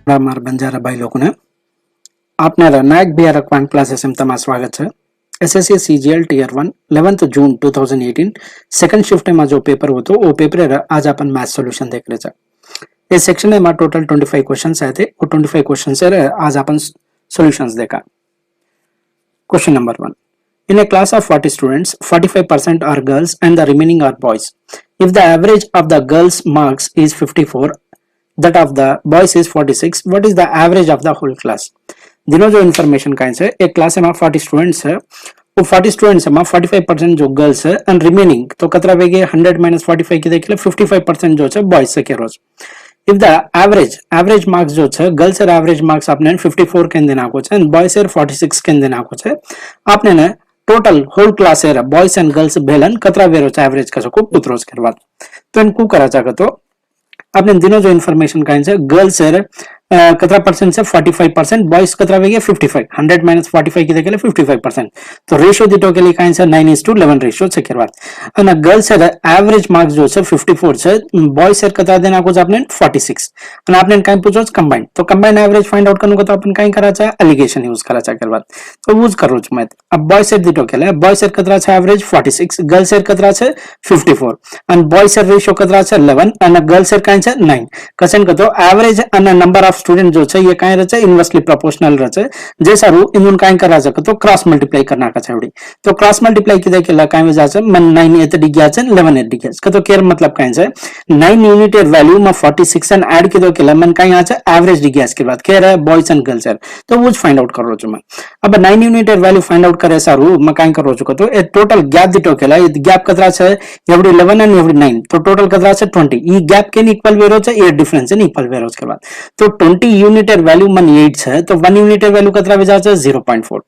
મારા બંજારા ભાઈ લોકોને આપનારા નાયક બિહાર ક્વાંટ ક્લાसेस में તમારું સ્વાગત છે। एसएससी सीजीएल टियर 1 11th जून 2018 सेकंड शिफ्ट में जो पेपर होतो वो पेपर आज अपन मैथ सॉल्यूशन देख रहे थे। इस सेक्शन में टोटल 25 क्वेश्चंस आए थे। वो 25 क्वेश्चंस आज अपन सॉल्यूशंस देखा। Question number 1, in a class of 40 students 45% are girls and the remaining are boys. If the average of the girls marks is 54, that of the boys is 46, what is the average of the whole class? दिनों जो information का है एक class में 40 students है, वो 40 students में 45% जो गर्ल्स है एंड रिमेनिंग तो कतरा वेगे 100 माइनस 45 की देखिए 55% जो है बॉयज से के रोज। इफ द एवरेज मार्क्स जो है गर्ल्स एर एवरेज मार्क्स आपने 54 के देना को है एंड बॉयज एर 46 के देना को है। आपने ने टोटल होल क्लास एर बॉयज एंड गर्ल्स भेलन कतरा वेरो एवरेज का को पुत्रोज करवा तो इनको करा चाहे तो आपने दिनों जो इन्फॉर्मेशन का है गर्ल्स एर कतरा परसेंट से 45%, बॉयज कतरा वेगे 55, 100 माइनस 45 की देखिए 55%। तो रेशियो दिटो के लिए का आंसर 9:11 रेशियो से करवा। અને गर्ल्स एर एवरेज मार्क्स जो है 54 છે, बॉयज एर कतरा देना को आपने 46 અને आपने કાઈ પૂછો कंबाइन तो कंबाइन एवरेज फाइंड आउट करने को तो अपन काई करा છે एलिगेशन यूज करा છે करवा। तो यूज करो छ मैं अब बॉयज एर दिटो के लिए बॉयज एर कतरा છે एवरेज 46, गर्ल्स एर कतरा છે 54 અને बॉयज एर रेशियो कतरा છે 11 અને गर्ल्स एर કાઈ છે 9 कसन को तो एवरेज અને नंबर ऑफ स्टूडेंट जो है ये कहीं रहे इनवर्सली प्रोपोर्शनल रहे जैसा रू इन कहीं करा सके तो क्रॉस मल्टीप्लाई करना का चाहिए। तो क्रॉस मल्टीप्लाई की देखिए कहीं जा मन 9 एत डिग्या 11 एत डिग्या तो केयर मतलब कहीं से 9 यूनिट वैल्यू में 46 एंड ऐड की दो के मन कहीं आ एवरेज डिग्या के बाद कह रहा है बॉयज एंड गर्ल्स है तो वो फाइंड आउट कर रो मैं। अब 9 यूनिट वैल्यू फाइंड आउट करे सारू मैं कहीं कर रो तो टोटल गैप दिटो के गैप कतरा है एवरी 11 एंड एवरी 9 तो टोटल कतरा है 20 ये गैप के इक्वल वेरो है ये डिफरेंस है इक्वल वेरो के बाद तो 20 यूनिटर वैल्यू मन 8 है तो 1 यूनिटर वैल्यू कतरा विजा है 0.4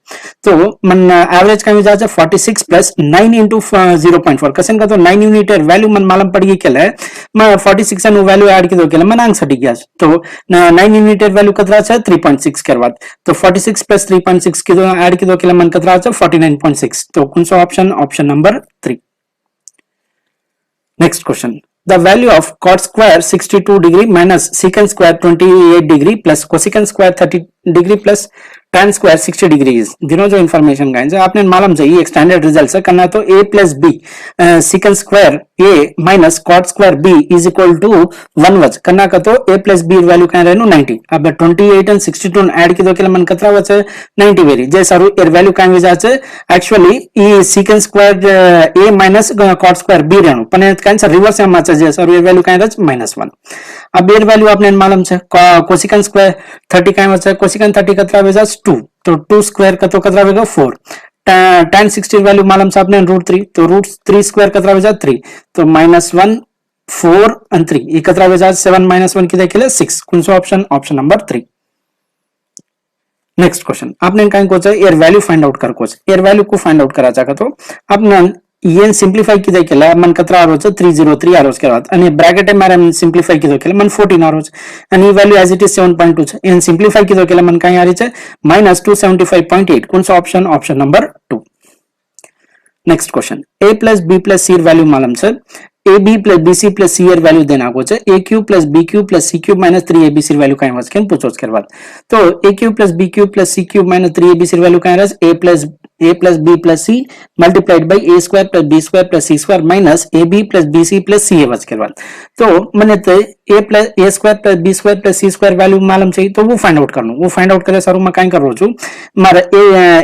तो मन एवरेज का विजा है 46 प्लस 9 into 0.4 कसन का तो 9 यूनिटर वैल्यू मन मालूम पड़ गई के लिए मैं 46 एंड वैल्यू ऐड की दो के लिए मन आंसर दिख गया तो 9 यूनिटर वैल्यू कतरा है 3.6 करवा तो 46 प्लस 3.6 की दो ऐड की दो के लिए मन कतरा है 49.6 तो कौन सा option number 3। Next question, the value of cot square 62 degree minus secant square 28 degree plus cosecant square 30 degree plus tan square 60 degree is दिनों जो इन्फॉर्मेशन का है आपने मालूम चाहिए एक स्टैंडर्ड रिजल्ट है करना तो a plus b secant square a minus cot square b is equal to 1 वज करना का तो a प्लस b वैल्यू क्या रहनु 90। अब 28 एंड 62 ऐड की दो के मन कतरा वच 90 वेरी जैसा रू एर वैल्यू क्या विजा है actually E secant square a minus cot square b रहनु पण का रिवर्स में माचा जैसा रू एर वैल्यू क्या रह -1। अब एर वैल्यू आपने मालूम है कोसेकेंट स्क्वायर 30 का वच कोसेकेंट 30 कतरा विजा 2 तो 2 स्क्वायर का तो कतरा वेगा 4 tan 60 वैल्यू मालूम से आपने √3 तो √3 स्क्वायर कतरा वेजा 3 तो -1 4 and 3 ये कतरा वेजा 7 -1 की देखिए 6 कौन सा ऑप्शन नंबर 3। नेक्स्ट क्वेश्चन आपने कहीं को एर वैल्यू फाइंड आउट कर को एर वैल्यू को फाइंड आउट करा चाहे तो आपने ये सिंप्लीफाई की देखिए मन कतरा आ रहा है 303 आ रहा उसके बाद અને ब्रैकेट में मारे सिंप्लीफाई की देखिए मन 14 आ रहा है અને वैल्यू एज इट इज 7.2 છે इन सिंप्लीफाई की देखिए मन कहीं आ रही है -275.8 कौन सा option number 2। Next question a plus b plus c value मालूम है A B plus B C plus C A value देना को A cube plus B cube plus C cube minus 3 A B C value कहीं वच के पूछो उसके बाद तो A cube plus B cube plus C cube minus 3 A B C value कहीं रह A plus B plus C multiplied by A square plus B square plus C square minus A B plus B C plus C A वच के बाद तो मैंने तो A plus A square plus B square plus C square value मालूम चाहिए तो वो फाइंड आउट करना वो फाइंड आउट करे सर मैं कहीं कर रहा हूँ मारे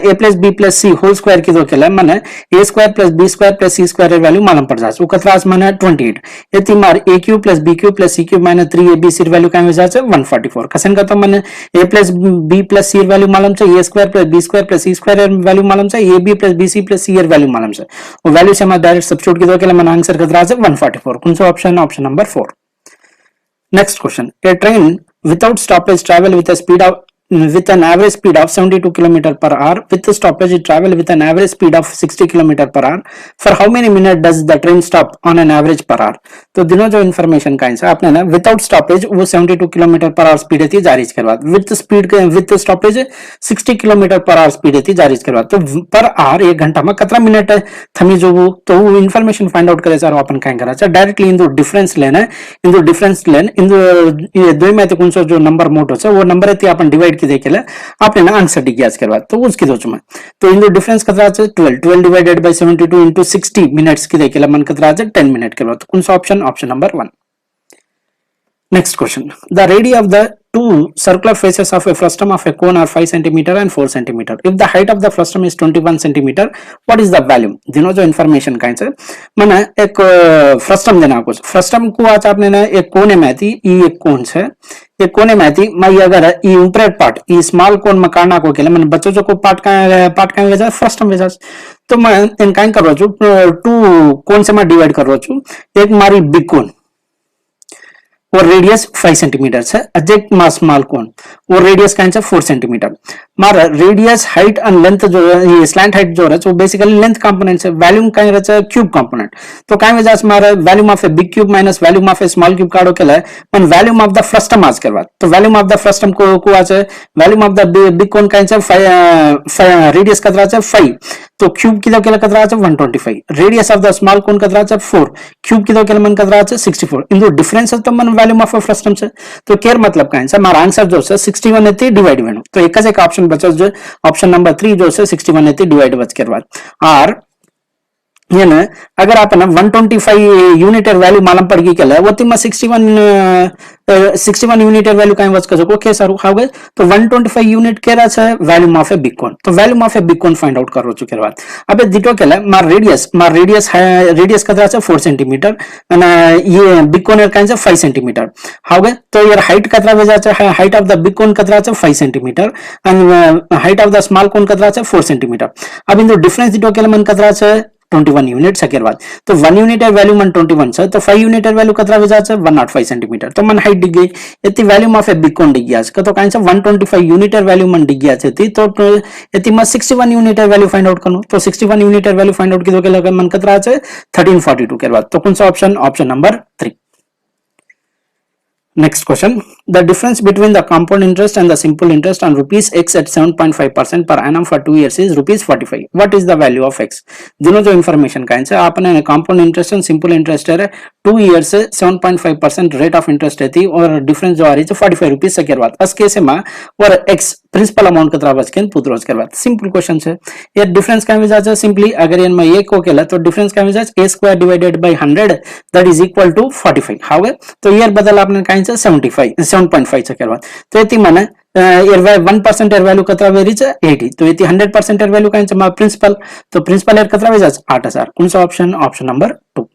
A plus B plus C whole square की दो के मैंने A square plus B square plus C square value मालूम पड़ जाए वो कतरा मैंने 28 यति मार A cube plus B cube plus C cube minus 3 A B C value क्या विजा है 144 कसन का तो मैंने A plus B plus C value मालूम चाहिए A square plus B square plus C square value मालूम चाहिए A B plus B C plus C value मालूम है वो वैल्यू से मैं डायरेक्ट सब्स्टिट्यूट की दो के मैंने आंसर कतरा है 144 कौन सा option number 4। Next question A train without stoppage travel with a speed of with an average speed of 72 km per hour. With the stoppage it travel with an average speed of 60 km per hour. For how many minutes does the train stop on an average per hour? तो दिनों जो information का है आपने ना without stoppage वो 72 kilometre per hour speed थी जारी करवा, with stoppage 60 kilometre per hour speed थी जारी करवा. तो पर आवर 1 घंटा में कितना मिनट थमी जो वो तो वो इन्फॉर्मेशन फाइंड आउट करे सर अपन काय करायचं डायरेक्टली इन डिफरन्स लेन है, इन डिफरन्स लेन इन द्वैमातिक कोणचं जो नंबर मोठ होता वो नंबर आहे ते आपण डिवाइड किती केलं आपल्याला आन्सर डिग्याज करवा. तो उसकी दोच में तो इन डिफरन्स कितना 12 डिवाइडेड बाय 72 into 60 मिनिट्स किती केलं मन कितना 10 मिनिट करवा. तो कोणचं option number 1. Next question. The radii of the two circular faces of a frustum of a cone are 5 cm and 4 cm. If the height of the frustum is 21 cm, what is the value? दिनों जो information का है मैंने एक frustum देना कुछ frustum को आज आपने ना एक कोने में थी ये एक कोन से एक कोने में थी मैं अगर ये ऊपर पार्ट ये स्मॉल कोन में काटना को केले मैंने बच्चों जो को पार्ट का वजह फ्रस्टम वजह तो मैं इनका कर रहा हूँ टू कोन से मैं डिवाइड कर रहा हूँ. एक मारी बिग कोन और रेडियस 5 सेंटीमीटर है अजेक्ट मा स्मॉल कोन और रेडियस का 4 सेंटीमीटर. मारा रेडियस हाइट एंड लेंथ जो ये स्लैंट हाइट जो है वो बेसिकली लेंथ कंपोनेंट है. वॉल्यूम का रहता है क्यूब कंपोनेंट. तो काय वजह से मारा volume of a big cube minus volume of a small cube काढो केला पण वॉल्यूम ऑफ द फ्रस्टम आज करवा. तो वॉल्यूम ऑफ द फ्रस्टम को आज वॉल्यूम ऑफ द बिग कोन का 5 रेडियस कतरा 5 तो क्यूब किलो केला कतरा 125. Radius of the small cone कतरा 4 क्यूब किलो केला मन कतरा 64. इन दो डिफरेंस तो मन वॉल्यूम ऑफ अ फ्रस्टम से तो केयर मतलब का है हमारा आंसर जो है 61 है डिवाइड वेणु. तो एक ऑप्शन बचा जो ऑप्शन नंबर 3 जो है 61 है डिवाइड बच के बाद और ये ना अगर आप ना 125 यूनिटर वैल्यू मालूम पड़ गई केला वो तिमा 61 यूनिटर वैल्यू काय वच कसो ओके सर हाउ गए. तो 125 यूनिट केरा छे वॉल्यूम ऑफ ए बिग कोन. तो volume of a big cone find out करो चुके बाद अबे दिटो केला मार रेडियस कतरा छे 4 सेंटीमीटर અને ये बिग कोन काय छे 5 सेंटीमीटर हाउ गए. तो यार हाइट कतरा वजह छे height of the big cone कतरा छे 5 centimetre and height of the small cone कतरा छे 4 सेंटीमीटर. अब इन दो डिफरेंस दिटो केला मन कतरा छे 21 यूनिट सकेर बाद. तो 1 यूनिट वैल्यू मन 21 છે तो 5 यूनिट वैल्यू कतरा वजा છે 105 सेंटीमीटर. तो मन हाइट डिग गई एती वैल्यूम ऑफ ए बिग कोन डिग गया છે तो काय છે 125 यूनिट वैल्यू मन डिग गया છે तो एती में 61 यूनिट वैल्यू फाइंड आउट करनो. तो 61 यूनिट वैल्यू फाइंड आउट किदो केला मन कतरा છે 1342 केर बाद. तो कोणचा option number 3. Next question. The difference between the compound interest and the simple interest on rupees X at 7.5% per annum for 2 years is rupees 45. What is the value of X? दोनों जो information का है आपने compound interest and simple interest है 2 years से 7.5% rate of interest रहती और difference जो आ रही है 45 रुपीस से करवात. इस केस में और X प्रिंसिपल अमाउंट कतरा बच के पुत्रोज करवात. सिंपल क्वेश्चन है ये डिफरेंस का वजह से सिंपली अगर ये में एक को केला तो डिफरेंस का वजह से a square divided by 100 that is equal to 45. How तो ये बदल आपने का 7.5 से करवा. तो ये माने एर 1% एर वैल्यू कतरा वेरी छे 80. तो ये 100% एर वैल्यू का छे प्रिंसिपल. तो प्रिंसिपल एर कतरा वेजा 8000. कौन सा option number 2.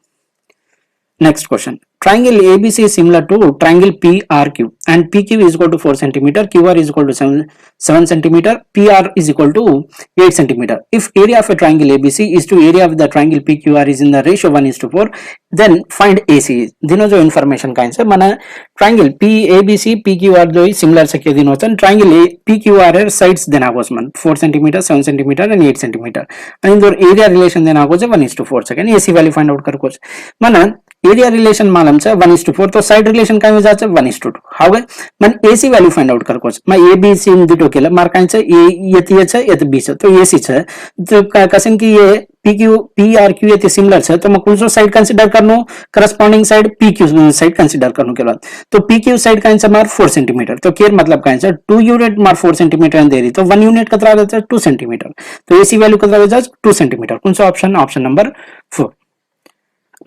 Next question. Triangle ABC is similar to triangle PRQ and PQ is equal to 4 cm, QR is equal to 7 cm, PR is equal to 8 cm. If area of a triangle ABC is to area of the triangle PQR is in the ratio 1:4, then find AC. दिनों जो information का है माना triangle PABC PQR जो ही similar से के दिन होता है triangle PQR है sides देना को उसमें 4 cm, 7 cm and 8 cm. and इधर area relation देना को जो 1:4 second AC value find out कर कुछ माना एरिया रिलेशन मालूम है 1:4 तो साइड रिलेशन काय वजा 1:2. हाउ गए मन एसी वैल्यू फाइंड आउट करको मैं ए बी सी दिटो केला मार काय छे ए यति छे यति बी छे तो एसी छे तो कसन की ये पीक्यू पीआरक्यू यति सिमिलर छे तो मैं कौन साइड कंसीडर करनो corresponding side PQ side consider करनो के बाद. तो पीक्यू साइड काय छे मार 4 सेंटीमीटर. तो केयर मतलब काय छे 2 यूनिट मार 4 सेंटीमीटर दे रही तो 1 यूनिट कतरा रहता है 2 सेंटीमीटर. तो एसी वैल्यू कतरा वजा 2 सेंटीमीटर. कौन सा option number 4.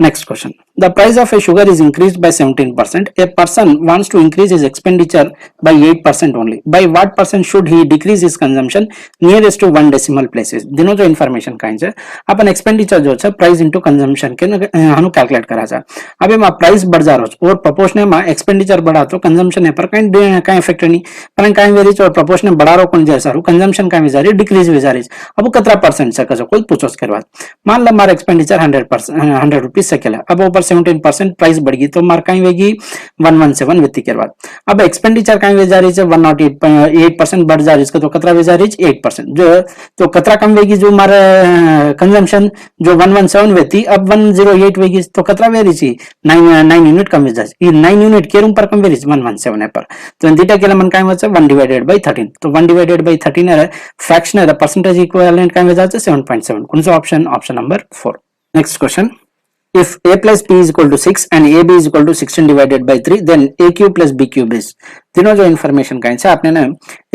Next question. The price of a sugar is increased by 17%. A person wants to increase his expenditure by 8% only. By what percent should he decrease his consumption nearest to 1 decimal places? दिनों जो information का है अपन expenditure जो है price into consumption के हम calculate करा जा. अबे माँ price बढ़ जा रहा और proportion माँ expenditure बढ़ा तो consumption है पर कहीं effect नहीं पर कहीं वेरी और proportion बढ़ा रहा कौन जैसा रो consumption कहीं वेरी decrease वेरी अब वो कितना percent से कजो कोई पूछो उसके बाद मान लो हमारा expenditure 100 रुपीस से केला अब वो 17% प्राइस बढ़ गई तो मार कहीं वेगी 117 वित्ती के बाद। अब एक्सपेंडिचर कहीं वे जा रही है 108% बढ़ जा रही है तो कतरा वे जा रही है 8%, जो तो कतरा कम वेगी जो मारा कंजम्पशन जो 117 वेती अब 108 वेगी तो कतरा वे रही थी 9 यूनिट कम वे जा ये 9 यूनिट के रूम पर कम वे रही 117 पर तो थीटा के मन काय वच 1 डिवाइडेड बाय 13 तो 1 डिवाइडेड बाय 13 है फ्रैक्शन है परसेंटेज इक्विवेलेंट काय वे जाते 7.7 कौन सा option option number 4। Next question, if a plus b is equal to 6 and ab is equal to 16 divided by 3 then a cube plus b cube is तीनों जो information कहीं से आपने ना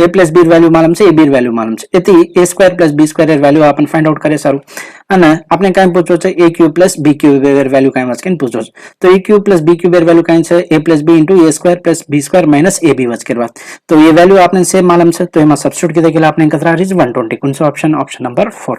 a plus b वैल्यू मालूम से ab value मालूम से इतनी a square plus b square value upon find out करे सारू अना आपने कहीं पूछो से a cube plus b cube value कहीं वच के पूछो तो a cube plus b cube value कहीं से a plus b into a square plus b square minus ab वच के बाद तो ये वैल्यू आपने से मालूम से तो ये सब्स्टिट्यूट के देखिए आपने कितना रिज 120 कौन सा option option number 4।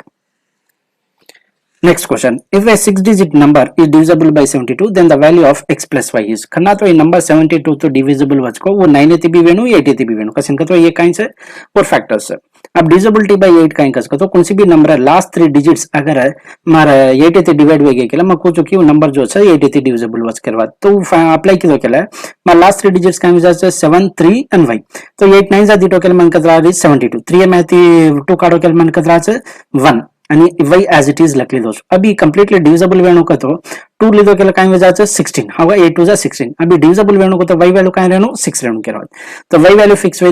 Next question, if a 6-digit number is divisible by 72 then the value of x plus y is करना तो ये नंबर 72 तो डिविजिबल वच को वो 9 भी वेणु 8 भी वेणु कसिन का तो ये काइन से और फैक्टर्स है। अब डिविजिबिलिटी बाय 8 काइन कस को तो कौन सी भी नंबर है लास्ट 3 डिजिट्स अगर मारा 8 से डिवाइड हो गया केला मैं को चुकी वो नंबर जो है 8 से डिविजिबल वच करवा तो अप्लाई की तो केला मैं लास्ट 3 डिजिट्स काइन वजह से 7 3 एंड y तो 8 9 जा दिटो केला मन कतरा 72 3 में 2 काढो केला मन कतरा 1 आणि y as it is luckily दोस्तों अभी कंप्लीटली डिविजिबल वेणु का तो 2 लीधो केला काय वजाचे 16 हागा 8 2 जा 16 अभी डिविजिबल वेणु को तो y वैल्यू काय रहनो 6 रहनो केरा तो y वैल्यू फिक्स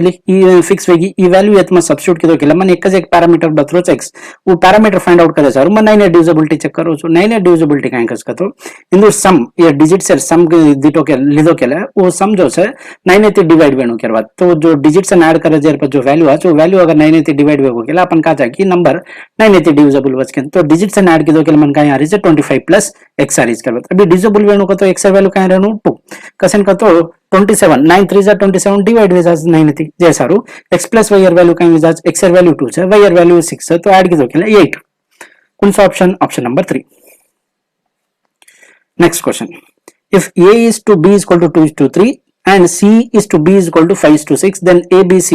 वेगी ई वैल्यू एतमा सब्स्टिट्यूट किदो केला मन एक पैरामीटर बतरो x वो पैरामीटर फाइंड आउट करे सारू मन 9 डिविजिबिलिटी चेक करो सो 9 डिविजिबिलिटी काय कस तो इंदु सम ये डिजिट से सम दिटो के लीधो केला वो सम जो है 9 से डिवाइड वेणु केरवा तो जो डिजिट से ऐड करे जेर पर जो वैल्यू है जो वैल्यू अगर 9 से डिवाइड वेगो केला अपन का जा कि नंबर 9 से डिविजिबल वचकेन तो डिजिट से ऐड किदो केला मन काय आ रही है 25 प्लस x आ रही है अभी डिविजिबल वेणु को तो x वैल्यू काय रहनु 2 कसन का तो 27 9 3 जा 27 डिवाइड वे जा 9 थी जैसा रू x प्लस y वैल्यू काय वे जा x वैल्यू 2 है y वैल्यू 6 है तो ऐड किदो केला 8 कौन सा option option number 3। Next question, if a is to b is equal to 2 is to 3 and c is to b is equal to 5 is to 6 then a b c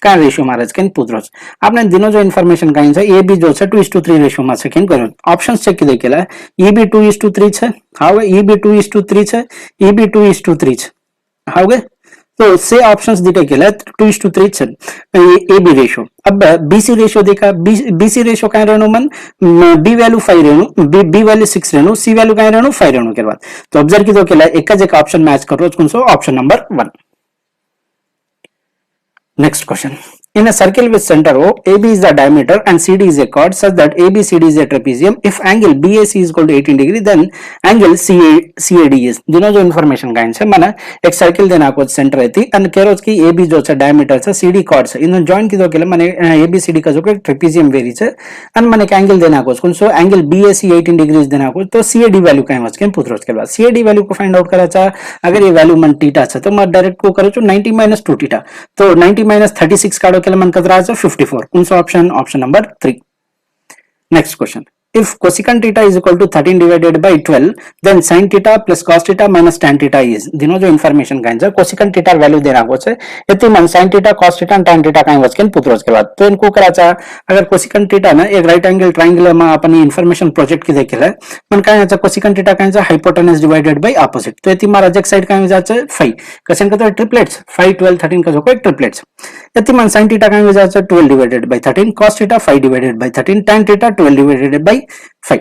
का ratio महाराज केन पूछरो आपने दिनो जो information Kine से a b जो है 2 is to 3 ratio में से केन करो ऑप्शंस चेक की देखेला e b 2 is to 3 છે how e b 2 is to 3 છે e b 2 is to 3 છે हाउ तो से ऑप्शंस दिटे केला 2 is to 3 છે ए बी रेशियो अब बीसी रेशियो देखा बीसी रेशियो काय रहनो मन बी वैल्यू 5 रहनो बी वैल्यू 6 रहनो सी वैल्यू काय रहनो 5 रहनो के बाद तो ऑब्जर्व की तो केला एक ऑप्शन मैच करो कौन सा option number 1। Next question, in a circle with center O, AB is the diameter and CD is a chord such that ABCD is a trapezium. If angle BAC is equal to 18 degree, then angle CAD is. दोनों जो information का है माना एक circle देना को centre रहती और केरोज की AB जो है डायमीटर से CD chord से इन जॉइन की दो के लिए माने ABCD का जो कि ट्रेपेजियम वेरी से और माने का एंगल देना को कौन सो एंगल BAC 18 डिग्री देना को तो CAD वैल्यू का है उसके पूछ के बाद CAD वैल्यू को फाइंड आउट करा चाह अगर ये वैल्यू मन थीटा है तो मैं डायरेक्ट को करो 90 - 2 थीटा तो 90 - 36 काढो के लिए मन कतरा 54 कौन सा option option number 3। Next question, if cosecant theta is equal to 13 divided by 12 then sin theta plus cos theta minus tan theta is दिनो जो इन्फॉर्मेशन काइन से cosecant theta वैल्यू देना को छे एते मन sin theta cos theta tan theta काइन वचकेन पुत्रोज के बाद तो इनको करा चा अगर cosecant theta ना एक राइट एंगल ट्रायंगल में अपनी इन्फॉर्मेशन प्रोजेक्ट की देखेला मन काइन चा cosecant theta काइन चा हाइपोटेनस डिवाइडेड बाय अपोजिट तो एती मारा जेक साइड काइन जा छे 5 कसन का तो ट्रिपलेट्स 5 12 13 का जो कोई ट्रिपलेट्स एती मन sin theta काइन जा छे 12 divided by 13 cos theta 5 divided by 13 tan theta 12 divided by 5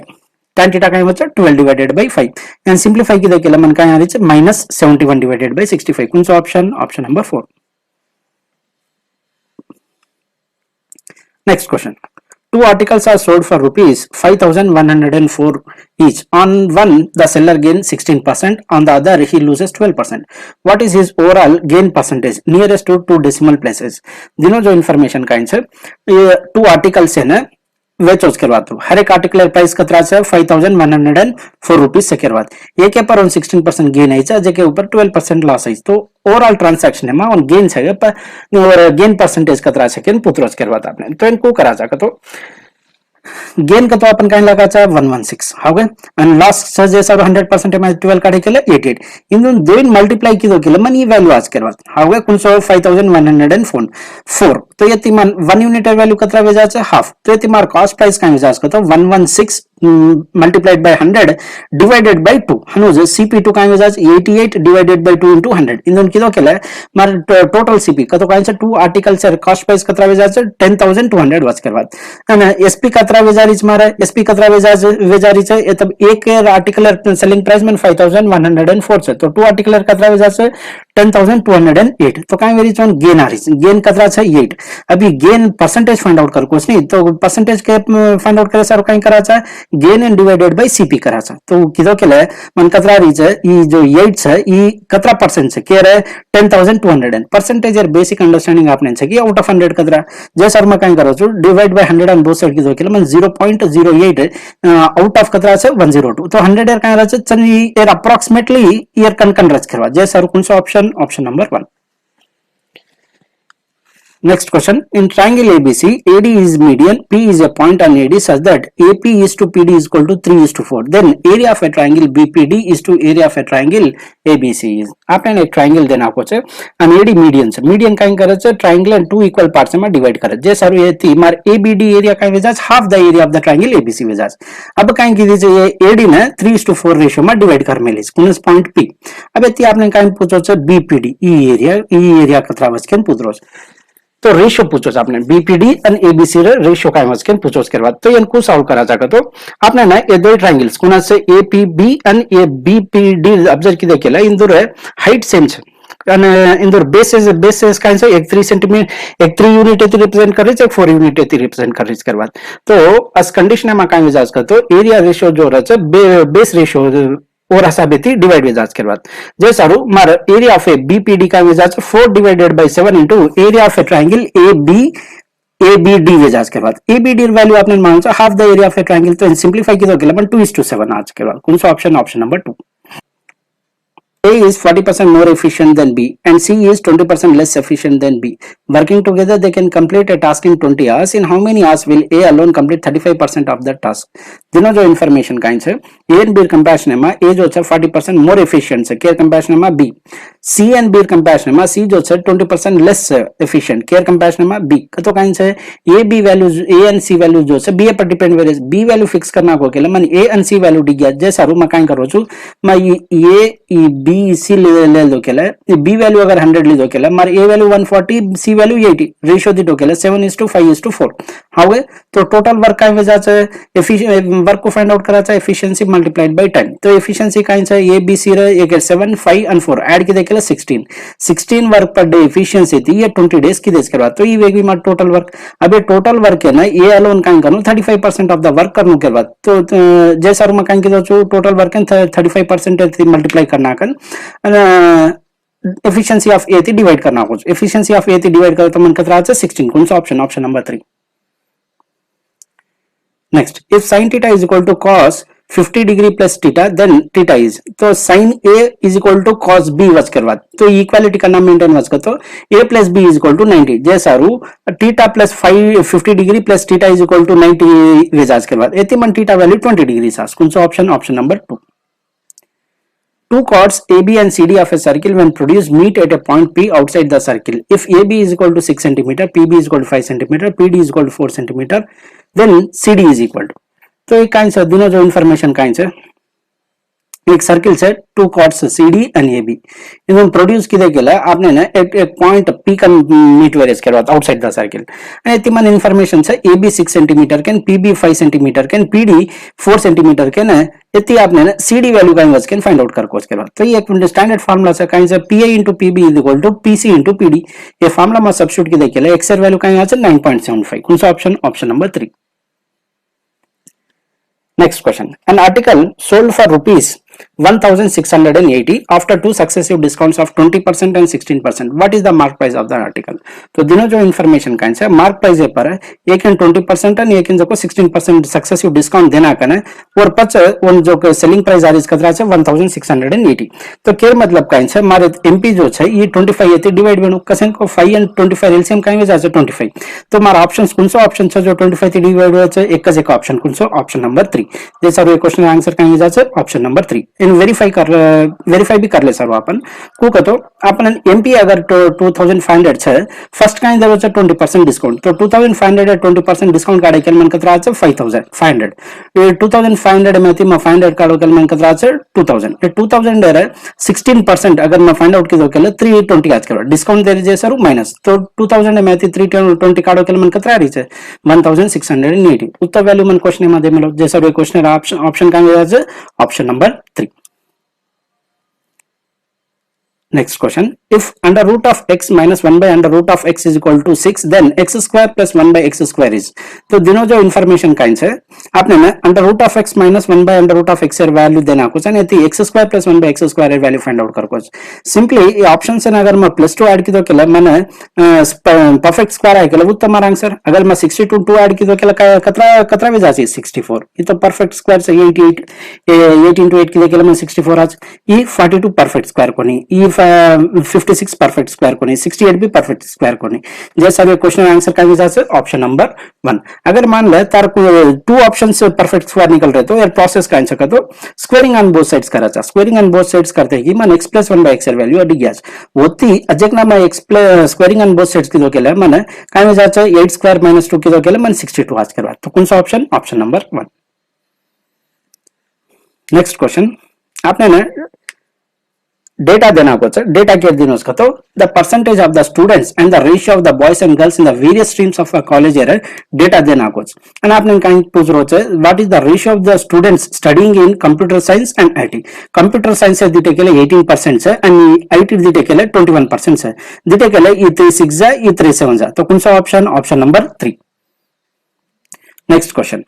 tan theta का मतलब 12 डिवाइडेड बाय 5 एंड सिंपलीफाई की देखेला मन का यहाँ रिच -71 डिवाइडेड बाय 65 कौन सा option option number 4। Next question, two articles are sold for rupees 5104 each. On one the seller gains 16%, on the other he loses 12%. What is his overall gain percentage nearest to two decimal places? दिनों जो information का answer ये to articles है ना वे choose करवाते हो हर एक article price कतरा से 5104 रुपीज से करवात ये के पर 16% गेन है जे के ऊपर 12% लॉस है तो ओवरऑल ट्रांजैक्शन है मा ऑन गेन है पर और गेन परसेंटेज कतरा से केन पुत्रोज करवात आपने तो इनको करा जा तो गेन का तो अपन काय लगा चा 116 हाउ गए एंड लॉस से जैसा 100% में 12 काढे केले 88 इन दोन मल्टीप्लाई की दो केले मन ये वैल्यू आज करवात हाउ गए कुल 5104 तो ये तिमान 1 यूनिट वैल्यू कतरा वेजा चा हाफ तो ये तिमार कॉस्ट प्राइस काय वेजा का तो 116 multiplied by 100 divided by 2 हनुज CP2 काय वजाज 88 divided by 2 into 100 इंदोन कितो केला मार टोटल CP कतो काय 2 आर्टिकल सर कॉस्ट प्राइस कतरा वजाज 10200 वाज करवात અને SP कतरा वजारीच मारे SP कतरा वजारी છે એ તબ એક આર્ટિકલ સેલિંગ પ્રાઇસ में 5104 છે તો 2 આર્ટિકલ कतरा वजाज 10208 तो काय वेरी चोन गेन आ रही गेन कतरा છે 8 अभी गेन परसेंटेज फाइंड आउट कर कोस नहीं तो परसेंटेज के फाइंड आउट करे सर काय कराचा gain and divided by CP कराचा तो कितो केले मन कतरा रही છે ई जो 8 છે ई कतरा परसेंट છે के रे 10200 परसेंटेज एर बेसिक अंडरस्टैंडिंग आपने છે कि आउट ऑफ 100 कतरा जे सर में काय करो छु divide by 100 on both side कितो केले मन 0.08 आउट ऑफ कतरा છે 102 तो 100 एर काय राचे चनी एर अप्रॉक्सिमेटली ईयर कन रच करवा जे सर कोणसो option number 1. Next question. In triangle ABC, AD is median, P is a point on AD such that AP is to PD is equal to 3 is to 4. Then area of a triangle BPD is to area of a triangle ABC is. आपने एक triangle देना आपको चे and AD median से median काय करे चे triangle and two equal parts में divide करे जे सारू ये थी मार ABD area काय Bajaj half the area of the triangle ABC Bajaj अब काय की दीजिए ये AD ने 3 is to 4 ratio में divide कर मेलिस कुनस point P अब ये थी आपने काय पूछो चे BPD E area कतरा वजकेन पूछरोस तो रेशियो पूछो आपने बीपीडी एंड एबीसी रे रेशियो काय मस्के पूछो उसके बाद तो इनको सॉल्व करा जाका तो आपने ना ये दो ट्रायंगल्स कोना से APB and A BPD observe की देखेला इंदुर हाइट सेम छे અને इंदुर बेसेस काय से 1 3 सेंटीमीटर 1 3 यूनिट एती रिप्रेजेंट करे छे 4 यूनिट एती रिप्रेजेंट करे छे करवा तो अस कंडीशन में काय विचार करतो एरिया रेशियो जो रहे बेस रेशियो और हिसाबेती डिवाइड विजाज करवात जे सारू मार एरिया ऑफ ए बीपीडी का विजाज 4 divided by 7 into area of a triangle AB ABD विजाज करवात एबीडी वैल्यू आपने मानो half the area of a triangle तो सिंपलीफाई कितो केला पण 2:7 आज करवा कौन सा option number 2. A is 40% more efficient than B and C is 20% less efficient than B. Working together, they can complete a task in 20 hours. In how many hours will A alone complete 35% of the task? दोनों जो information kind है, A and B comparison में A जो है 40% more efficient है, care comparison में B. C and B comparison में C जो है 20% less efficient, care comparison में B. तो kind है A B values A and C values जो है B पर depend various B value fix करना को केला मन A and C value दी गया जैसा रू मैं kind करो चु मैं ये B सी ले दो केला बी वैल्यू अगर 100 ली दो केला मार ए वैल्यू 140 सी वैल्यू 80 रेशियो दी दो केला 7:5:4 हाउ तो टोटल वर्क काय वजह से वर्क को फाइंड आउट करा था एफिशिएंसी मल्टीप्लाइड बाय टाइम तो एफिशिएंसी काय है ए बी सी रे एक 7 5 and 4 ऐड की देखेला 16 वर्क पर डे एफिशिएंसी थी ये 20 डेज की देस करवा तो ये वेगी मार टोटल वर्क अब ये टोटल वर्क है ना ये अलोन काय करू 35% ऑफ द वर्क करनु के बाद तो जैसा मैं काय की तो टोटल वर्क 35% मल्टीप्लाई करना कन efficiency of A डिवाइड करना कुछ efficiency of A डिवाइड करो तो मन कितना आता है 16 कौन सा option number 3. Next if sin theta is equal to cos 50 degree plus theta then theta is तो sin A is equal to cos B वच करवा तो इक्वालिटी करना मेंटेन वच कर तो A plus B is equal to 90 जैसा रू theta plus 50 degree plus theta is equal to 90 विजाज करवा एती मन थीटा वैल्यू 20 डिग्री सास कौन सा option number 2. Two chords AB and CD of a circle when produced meet at a point P outside the circle. If AB is equal to 6 cm, PB is equal to 5 cm, PD is equal to 4 cm, then CD is equal to. तो एक kind से दोनों जो information kind से एक circle से two chords CD and AB इन्होंने produce किए केला आपने ना एक पॉइंट P का मीट वेरियस करवा आउटसाइड द सर्किल एंड तिमान इन्फॉर्मेशन से AB 6 cm कैन PB 5 cm कैन PD 4 cm कैन इतनी आपने ना CD वैल्यू का इन्वर्स कैन फाइंड आउट कर कोस करवा तो ये एक स्टैंडर्ड फार्मूला से काइंड से PA into PB is equal to PC into PD ये फार्मूला में सब्स्टिट्यूट की देखेला एक्सर वैल्यू का यहाँ से 9.75 कौन सा option number 3. Next question. An article sold for rupees 1680 after two successive discounts of 20% and 16%. What is the mark price of the article? तो दोनों जो इन्फॉर्मेशन का है मार्क प्राइस है पर एक इन 20% और एक इन जो 16% सक्सेसिव डिस्काउंट देना करना और पच उन जो सेलिंग प्राइस आ रही है कतरा है 1680 तो केर मतलब का है मारे एमपी जो है ये 25 है डिवाइड में कसें को 5 एंड 25 एलसीएम का है 25 तो हमारा ऑप्शंस कौन सा ऑप्शन है जो 25 से डिवाइड हो है एक ऑप्शन कौन सा ऑप्शन नंबर 3 जैसा ये क्वेश्चन आंसर का है ऑप्शन नंबर 3 इन वेरीफाई भी कर ले सर अपन को कहतो अपन एमपी अगर 2500 છે फर्स्ट काई देबो છે 20% डिस्काउंट तो 2500 20% डिस्काउंट काढे केल मन कतरा છે 5500 ये 2500 में थी मैं 500 काढो केल मन कतरा છે 2000 ये 2000 रे 16% अगर मैं फाइंड आउट किदो केल 320 आज करो डिस्काउंट दे जे सर माइनस तो 2000 में थी 320 काढो केल मन कतरा रही છે 1680 उत्तर वैल्यू मन क्वेश्चन में दे मिलो जे सर क्वेश्चन ऑप्शन का है option number 3. Next question. If under root of x minus 1 by under root of x is equal to 6, then x square plus 1 by x square is. तो दोनों जो information kind है आपने ना under root of x माइनस 1 by under root of x value देना कुछ नहीं थी x square plus 1 by x square value find out कर कुछ सिंपली ये ऑप्शन से अगर मैं +2 ऐड की तो केला मैंने परफेक्ट स्क्वायर है केला वो तुम्हारा आंसर अगर मैं 62 2 ऐड की तो केला कतरा कतरा भी जाती 64 ये तो परफेक्ट स्क्वायर से 8 into 8 की केला मैं 64 आज ये 42 परफेक्ट स्क्वायर को नहीं ये 56 परफेक्ट स्क्वायर को नहीं 68 भी परफेक्ट स्क्वायर को नहीं जैसा भी क्वेश्चन आंसर का भी जाए ऑप्शन नंबर 1 अगर मान ले तार को 2 ऑप्शंस परफेक्ट स्क्वायर निकल रहे तो यार प्रोसेस का आंसर का तो स्क्वेयरिंग ऑन बोथ साइड्स कराचा स्क्वेयरिंग ऑन बोथ साइड्स करते कि मन x + 1 by x वैल्यू अडी गया होती अजकना में x squaring on both sides किदो केला मन काय में जाचा 8 स्क्वायर - 2 किदो केला मन 62 आज करवा तो कौन सा option option number 1. Next question आपने ना डेटा देना कुछ डेटा के दिन उसका तो the percentage of the students and the ratio of the boys and girls in the various streams of a college एर डेटा देना कुछ एंड आपने कहीं पूछ रहे हो what is the ratio of the students studying in computer science and IT computer science से दिटे केले 18% है एंड आईटी दिटे केले 21% है दिटे केले E36 जा E37 जा तो कौन सा option option number 3. Next question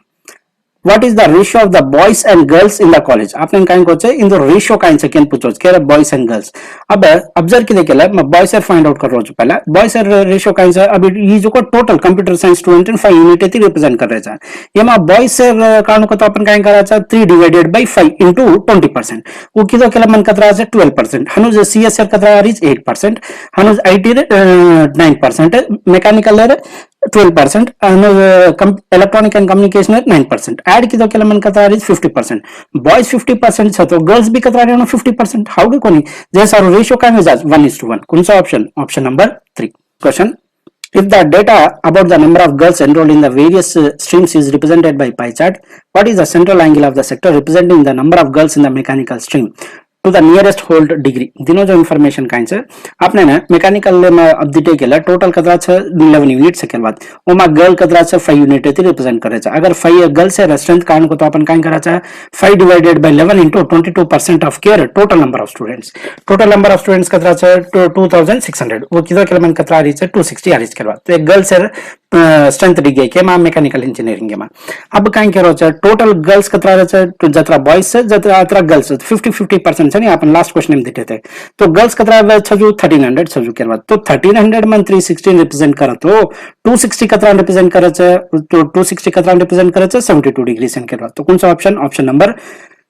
What is the ratio of the boys and girls in the college? आपने कहीं को चाहिए इन दो रेशियो का इनसे क्या पूछो कह रहा बॉयज एंड गर्ल्स अब ऑब्जर्व किए केला मैं बॉयज से फाइंड आउट कर रहा हूँ पहला बॉयज से रेशियो का इनसे अब ये जो को total computer science student 5 unit है रिप्रेजेंट कर रहे हैं ये मैं बॉयज से कारण को तो अपन कहीं करा था 3 डिवाइडेड बाय 5 into 20% वो किधर केला मन कतरा है 12% हनुज सीएसआर कतरा रीच 8% हनुज IT 9% mechanical 12% electronic and communication 9% add की तो केला मन कतरा रीच 50% बॉयज 50% छ तो गर्ल्स भी कतरा रहना 50% हाउ के कोनी जैसा रेशियो का में जाज 1:1 कौन सा option option number 3. Question if the data about the number of girls enrolled in the various streams is represented by pie chart, what is the central angle of the sector representing the number of girls in the mechanical stream to the nearest whole degree? दिनों जो information Kine से आपने ना mechanical में अब डिटे केला total कतरा छ 11 यूनिट सेकंड बाद ओमा गर्ल कतरा छ 5 यूनिट ते रिप्रेजेंट करे छ अगर 5 गर्ल से रेस्ट्रेंट कारण को तो अपन काइन करा छ 5 divided by 11 into 22% of care total number of students कतरा छ 2600 वो किधर केला मन कतरा रही छ 260 आ रही करवा तो एक गर्ल से स्ट्रेंथ दी गई के मा मैकेनिकल इंजीनियरिंग में अब काइन करो छ टोटल गर्ल्स कतरा रहे छ जतरा बॉयज से जतरा गर्ल्स 50% है अपन लास्ट क्वेश्चन में देते थे तो गर्ल्स कतरा छजू 1300 छजू के बाद तो 1300 में 316 रिप्रेजेंट करा तो 260 कतरा रिप्रेजेंट करे छ तो 260 कतरा रिप्रेजेंट करे छ 72 डिग्री सेन के बाद तो कौन सा ऑप्शन ऑप्शन नंबर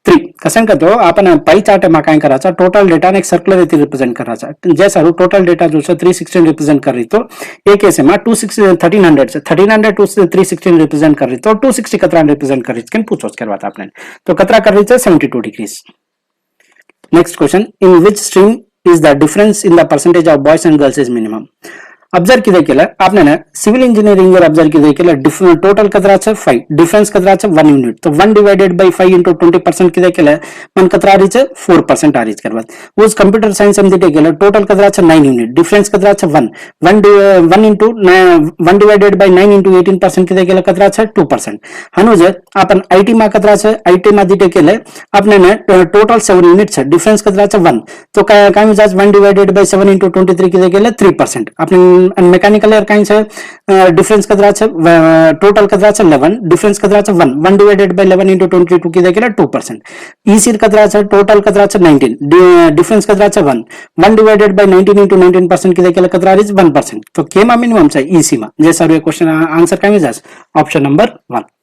3. कसन का तो अपन पाई चार्ट में काय करा छ टोटल डेटा ने एक सर्कुलर रीति रिप्रेजेंट करा छ जैसा टोटल डेटा जो छ 316 रिप्रेजेंट कर रही तो एक केस में 1300 से 1300 टू 316 रिप्रेजेंट कर रही तो 260 कतरा रिप्रेजेंट कर रही कैन पूछो उसके बाद आपने तो कतरा कर रही है 72 degree. Next question, in which stream is the difference in the percentage of boys and girls is minimum? Observe की देखिए आपने ना सिविल इंजीनियरिंग ऑब्जर्व की देखिए टोटल कतरा छ 5 डिफरेंस कतरा छ 1 यूनिट तो 1 डिवाइडेड बाय 5 into 20% की देखिए मन कतरा रही छ 4% आ रही करवा उस कंप्यूटर साइंस में देखिए टोटल कतरा छ 9 यूनिट डिफरेंस कतरा छ 1 into 1 डिवाइडेड बाय 9 into 18% की देखिए कतरा छ 2% हनुज अपन आईटी में कतरा छ आईटी में देखिए आपने ना टोटल 7 यूनिट छ डिफरेंस कतरा छ 1 तो काय में जाज 1 डिवाइडेड बाय 7 into 23 की देखिए 3% आपने मैकेनिकल ईयर काइन से डिफरेंस कतरा छ टोटल कतरा छ 11 डिफरेंस कतरा छ 1 डिवाइडेड बाय 11 into 22 की देखिए 2% ईसी कतरा छ टोटल कतरा छ 19 डिफरेंस कतरा छ 1 डिवाइडेड बाय 19 into 19% की देखिए कतरा रिज 1% तो केमा मिनिमम छ ईसी में जैसा क्वेश्चन आंसर का में जास ऑप्शन नंबर 1.